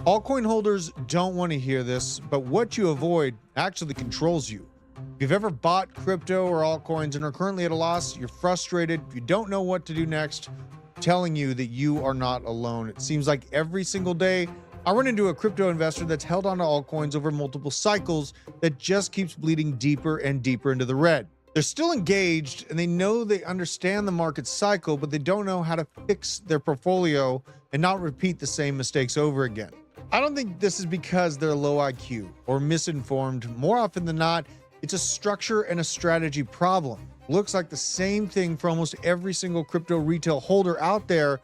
Altcoin holders don't want to hear this, but what you avoid actually controls you. If you've ever bought crypto or altcoins and are currently at a loss, you're frustrated, you don't know what to do next, I'm telling you that you are not alone. It seems like every single day I run into a crypto investor that's held onto altcoins over multiple cycles that just keeps bleeding deeper and deeper into the red. They're still engaged and they know they understand the market cycle, but they don't know how to fix their portfolio and not repeat the same mistakes over again. I don't think this is because they're low IQ or misinformed. More often than not, it's a structure and a strategy problem. Looks like the same thing for almost every single crypto retail holder out there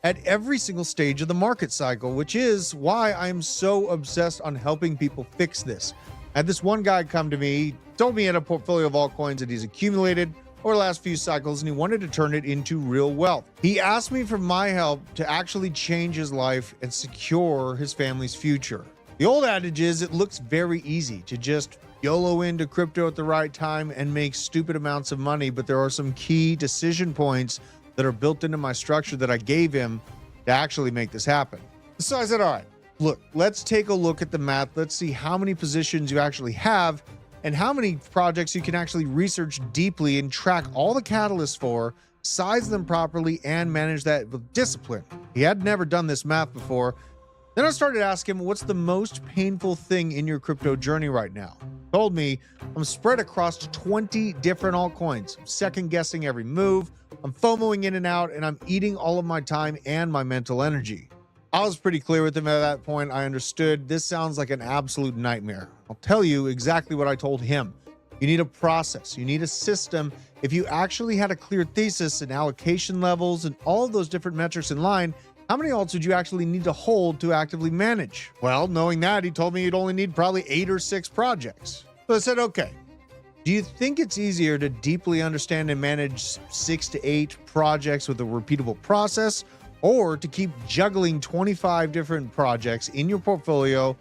at every single stage of the market cycle, which is why I'm so obsessed on helping people fix this. I had this one guy come to me, told me he had a portfolio of altcoins that he's accumulated over the last few cycles, and he wanted to turn it into real wealth. He asked me for my help to actually change his life and secure his family's future. The old adage is it looks very easy to just YOLO into crypto at the right time and make stupid amounts of money, but there are some key decision points that are built into my structure that I gave him to actually make this happen. So I said, all right, look, let's take a look at the math. Let's see how many positions you actually have and how many projects you can actually research deeply and track all the catalysts for, size them properly, and manage that with discipline. He had never done this math before. Then I started asking him, what's the most painful thing in your crypto journey right now? He told me, I'm spread across 20 different altcoins. I'm second guessing every move. I'm FOMOing in and out, and I'm eating all of my time and my mental energy. I was pretty clear with him at that point. I understood this sounds like an absolute nightmare. I'll tell you exactly what I told him. You need a process. You need a system. If you actually had a clear thesis and allocation levels and all of those different metrics in line, how many alts would you actually need to hold to actively manage? Well, knowing that, he told me you'd only need probably 8 or 6 projects. So I said, okay, do you think it's easier to deeply understand and manage 6 to 8 projects with a repeatable process, or to keep juggling 25 different projects in your portfolio,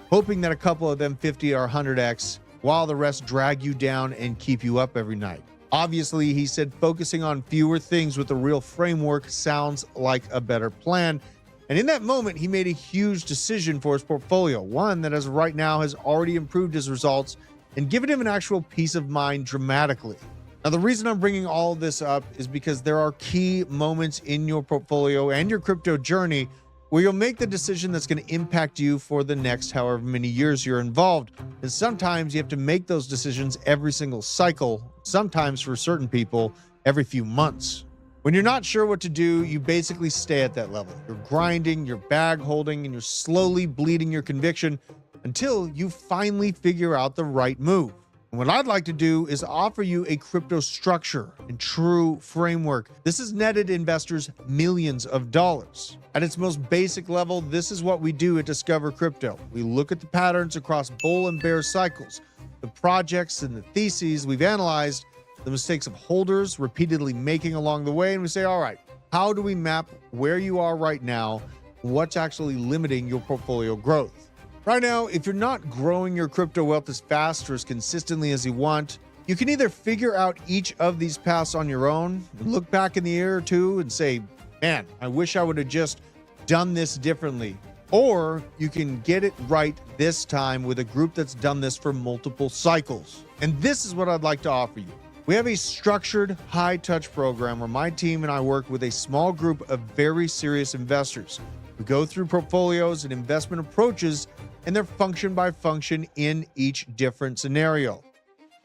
hoping that a couple of them 50 or 100x while the rest drag you down and keep you up every night? Obviously, he said focusing on fewer things with a real framework sounds like a better plan. And in that moment, he made a huge decision for his portfolio, one that as of right now has already improved his results and given him an actual peace of mind dramatically. Now, the reason I'm bringing all this up is because there are key moments in your portfolio and your crypto journey where you'll make the decision that's going to impact you for the next however many years you're involved. And sometimes you have to make those decisions every single cycle, sometimes for certain people, every few months. When you're not sure what to do, you basically stay at that level. You're grinding, you're bag holding, and you're slowly bleeding your conviction until you finally figure out the right move. And what I'd like to do is offer you a crypto structure and true framework. This has netted investors millions of dollars. At its most basic level, this is what we do at Discover Crypto. We look at the patterns across bull and bear cycles, the projects and the theses we've analyzed, the mistakes of holders repeatedly making along the way, and we say, all right, how do we map where you are right now? What's actually limiting your portfolio growth? Right now, if you're not growing your crypto wealth as fast or as consistently as you want, you can either figure out each of these paths on your own, look back in the year or two and say, man, I wish I would have just done this differently. Or you can get it right this time with a group that's done this for multiple cycles. And this is what I'd like to offer you. We have a structured, high-touch program where my team and I work with a small group of very serious investors. We go through portfolios and investment approaches and their function by function in each different scenario.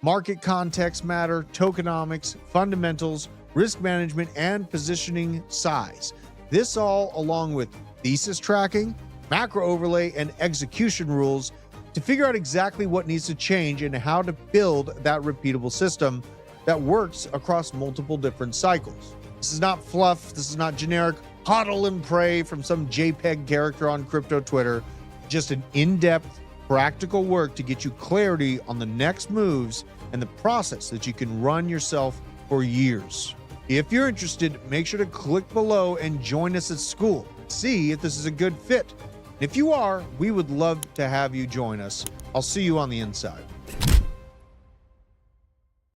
Market context matter, tokenomics, fundamentals, risk management, and positioning size. This all along with thesis tracking, macro overlay, and execution rules to figure out exactly what needs to change and how to build that repeatable system that works across multiple different cycles. This is not fluff. This is not generic hodl and pray from some JPEG character on crypto Twitter. Just an in-depth, practical work to get you clarity on the next moves and the process that you can run yourself for years. If you're interested, make sure to click below and join us at school. See if this is a good fit. If you are, we would love to have you join us. I'll see you on the inside.